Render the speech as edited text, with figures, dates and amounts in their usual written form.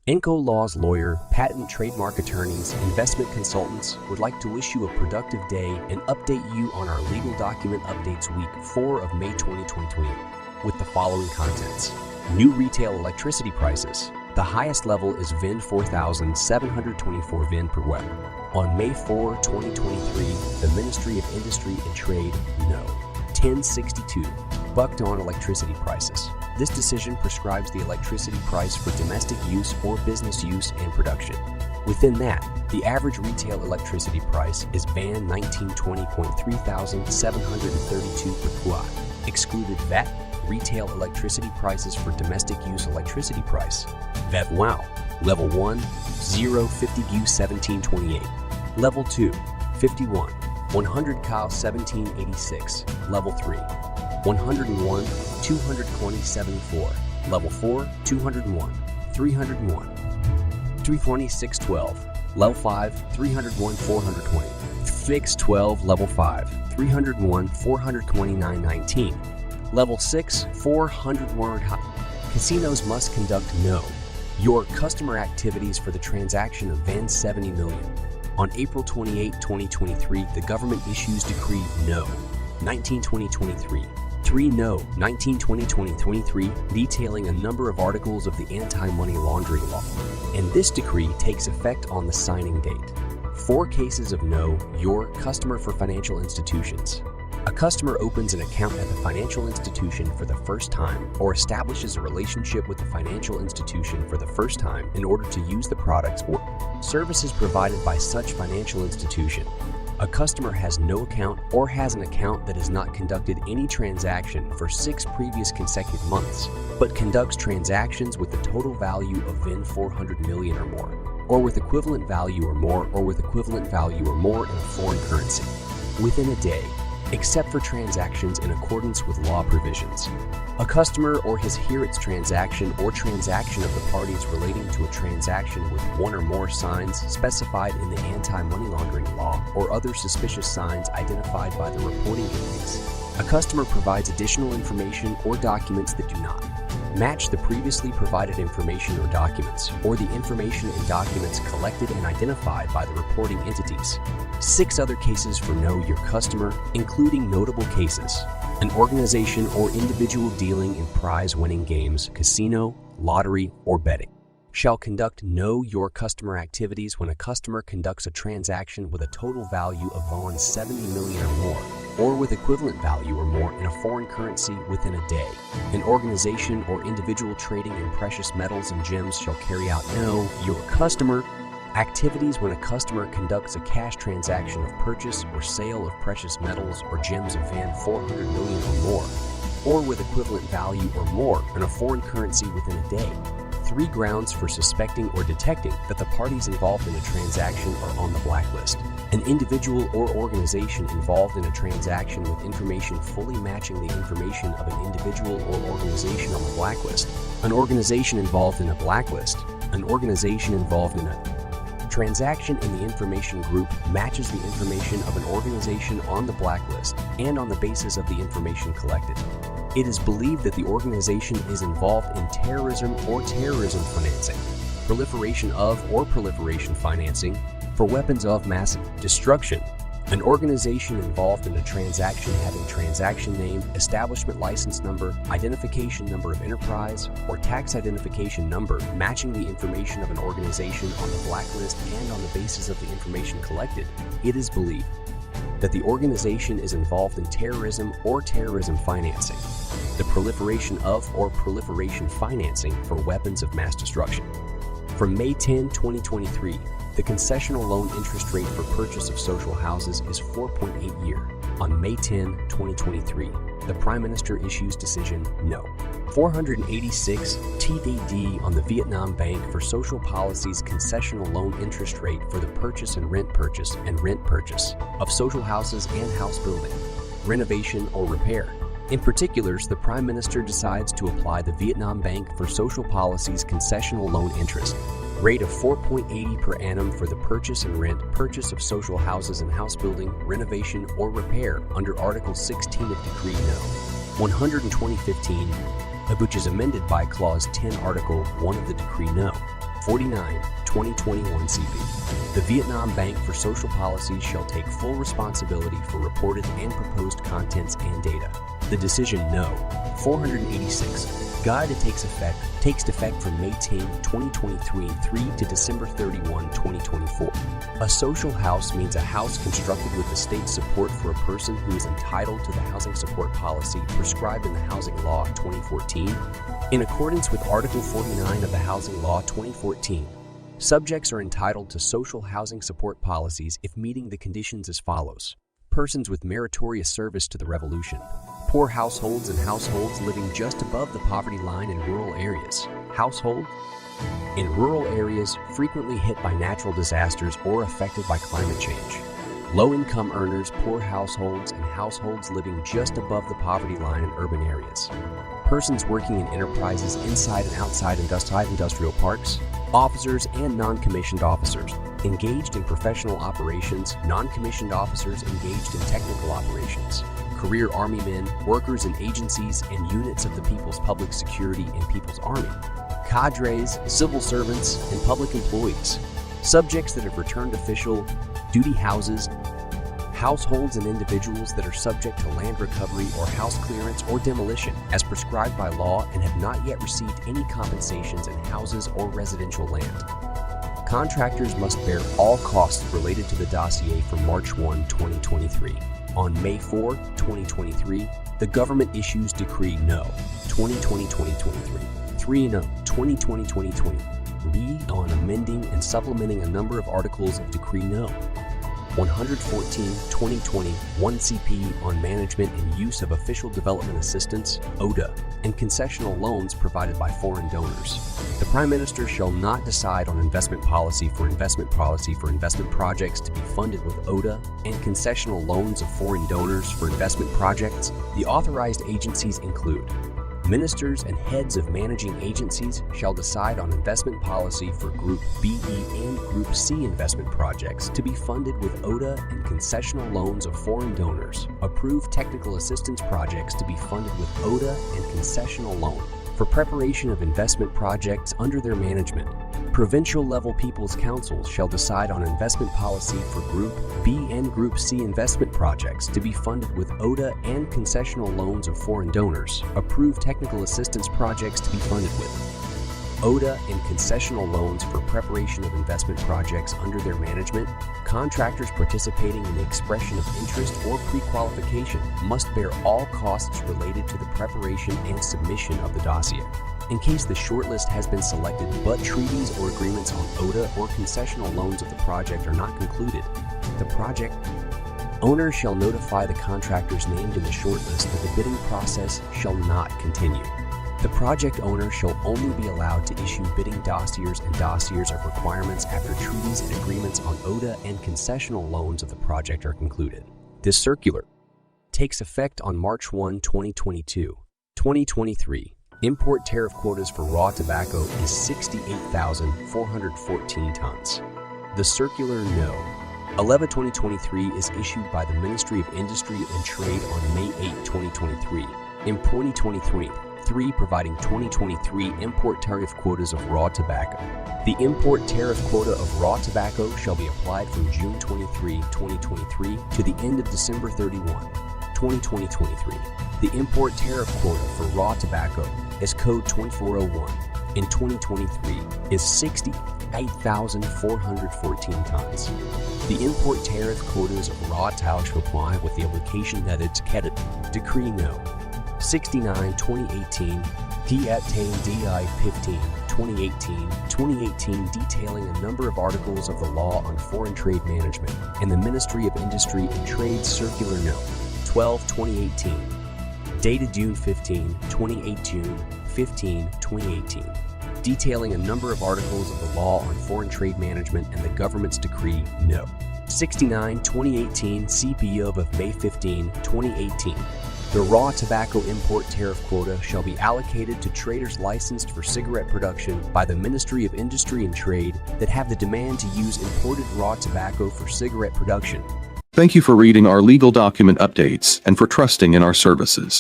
ENCOLAWS lawyer, patent trademark attorneys, investment consultants would like to wish you a productive day and update you on our legal document updates week 4 of May 2023 with the following contents. New retail electricity prices. The highest level is VIN 4,724 VIN per web. On May 4, 2023, the Ministry of Industry and Trade, No. 1062, bucked on electricity prices. This decision prescribes the electricity price for domestic use or business use and production. Within that, the average retail electricity price is BAN 1920.3732 per quad. Excluded VAT, retail electricity prices for domestic use electricity price. VAT WOW. Level 1, 0 50 GU 1728. Level 2, 51, 100 CAL 1786. Level 3, 101, 220.74. Level 4, 201, 301, 326.12. Level 5, 301, 420. Fixed 12, Level 5, 301, 429.19. Level 6, 401. Casinos must conduct No. Your customer activities for the transaction of VAN 70 million. On April 28, 2023, the government issues Decree No. 19/2023. 3 No. 19/2023 detailing a number of articles of the anti-money laundering law, and this decree takes effect on the signing date. 4 cases of No. Your customer for financial institutions. A customer opens an account at the financial institution for the first time or establishes a relationship with the financial institution for the first time in order to use the products or services provided by such financial institution. A customer has no account or has an account that has not conducted any transaction for 6 previous consecutive months, but conducts transactions with the total value of VIN 400 million or more, or with equivalent value or more, or with equivalent value or more in a foreign currency, within a day, except for transactions in accordance with law provisions. A customer or his its transaction or transaction of the parties relating to a transaction with one or more signs specified in the anti-money laundering law or other suspicious signs identified by the reporting entities. A customer provides additional information or documents that do not match the previously provided information or documents, or the information and documents collected and identified by the reporting entities. 6 other cases for Know Your Customer, including notable cases: an organization or individual dealing in prize-winning games, casino, lottery, or betting, shall conduct Know Your Customer activities when a customer conducts a transaction with a total value of VAN 70 million or more, or with equivalent value or more in a foreign currency within a day. An organization or individual trading in precious metals and gems shall carry out Know Your Customer activities when a customer conducts a cash transaction of purchase or sale of precious metals or gems of VAN 400 million or more, or with equivalent value or more in a foreign currency within a day. 3 grounds for suspecting or detecting that the parties involved in a transaction are on the blacklist. An individual or organization involved in a transaction with information fully matching the information of an individual or organization on the blacklist. An organization involved in a blacklist. An organization involved in a transaction in the information group matches the information of an organization on the blacklist and on the basis of the information collected. It is believed that the organization is involved in terrorism or terrorism financing, proliferation of or proliferation financing for weapons of mass destruction. An organization involved in a transaction having transaction name, establishment license number, identification number of enterprise, or tax identification number matching the information of an organization on the blacklist and on the basis of the information collected. It is believed that the organization is involved in terrorism or terrorism financing, the proliferation of or proliferation financing for weapons of mass destruction. From May 10, 2023, the concessional loan interest rate for purchase of social houses is 4.8 year. On May 10, 2023, the Prime Minister issues decision No. 486 TDD on the Vietnam Bank for Social Policy's concessional loan interest rate for the purchase and rent purchase of social houses and house building, renovation, or repair. In particulars, the Prime Minister decides to apply the Vietnam Bank for Social Policy's concessional loan interest rate of 4.80 per annum for the purchase and rent purchase of social houses and house building, renovation, or repair under Article 16 of Decree No. 120/15, which is amended by Clause 10, Article 1 of the Decree No. 49/2021 CB. The Vietnam Bank for Social Policies shall take full responsibility for reported and proposed contents and data. The decision No. 486. Guide takes effect from May 10, 2023 to December 31, 2024. A social house means a house constructed with the state's support for a person who is entitled to the housing support policy prescribed in the Housing Law 2014. In accordance with Article 49 of the Housing Law 2014, subjects are entitled to social housing support policies if meeting the conditions as follows. Persons with meritorious service to the Revolution. Poor households and households living just above the poverty line in rural areas. Household in rural areas frequently hit by natural disasters or affected by climate change. Low-income earners, poor households, and households living just above the poverty line in urban areas. Persons working in enterprises inside and outside industrial parks. Officers and non-commissioned officers engaged in professional operations, non-commissioned officers engaged in technical operations, career Army men, workers in agencies and units of the People's Public Security and People's Army, cadres, civil servants, and public employees, subjects that have returned official duty houses, households and individuals that are subject to land recovery or house clearance or demolition as prescribed by law and have not yet received any compensations in houses or residential land. Contractors must bear all costs related to the dossier from March 1, 2023. On May 4, 2023, the government issues Decree No. 2020-2023, 3-0-2020-2020 on amending and supplementing a number of articles of Decree No. 114/2020 1CP on management and use of official development assistance, ODA, and concessional loans provided by foreign donors. The Prime Minister shall not decide on investment policy for investment projects to be funded with ODA and concessional loans of foreign donors for investment projects. The authorized agencies include Ministers and heads of managing agencies shall decide on investment policy for Group B, E, and Group C investment projects to be funded with ODA and concessional loans of foreign donors. Approve technical assistance projects to be funded with ODA and concessional loan for preparation of investment projects under their management. Provincial-level People's Councils shall decide on investment policy for Group B and Group C investment projects to be funded with ODA and concessional loans of foreign donors. Approve technical assistance projects to be funded with ODA and concessional loans for preparation of investment projects under their management. Contractors participating in the expression of interest or pre-qualification must bear all costs related to the preparation and submission of the dossier. In case the shortlist has been selected but treaties or agreements on ODA or concessional loans of the project are not concluded, the project owner shall notify the contractors named in the shortlist that the bidding process shall not continue. The project owner shall only be allowed to issue bidding dossiers and dossiers of requirements after treaties and agreements on ODA and concessional loans of the project are concluded. This circular takes effect on March 1, 2022. 2023. Import tariff quotas for raw tobacco is 68,414 tons. The circular No. 11/2023 is issued by the Ministry of Industry and Trade on May 8, 2023. In 2023, 3 providing 2023 import tariff quotas of raw tobacco. The import tariff quota of raw tobacco shall be applied from June 23, 2023 to the end of December 31, 2023. The import tariff quota for raw tobacco is Code 2401 in 2023 is 68,414 tons. The import tariff quotas of raw tobacco shall apply with the application that it's headed Decree No. 69/2018 DI 15/2018 detailing a number of articles of the Law on Foreign Trade Management and the Ministry of Industry and Trade Circular No. 12/2018 dated June 15, 2018 detailing a number of articles of the Law on Foreign Trade Management and the Government's Decree No. 69/2018 CPO of May 15, 2018. The raw tobacco import tariff quota shall be allocated to traders licensed for cigarette production by the Ministry of Industry and Trade that have the demand to use imported raw tobacco for cigarette production. Thank you for reading our legal document updates and for trusting in our services.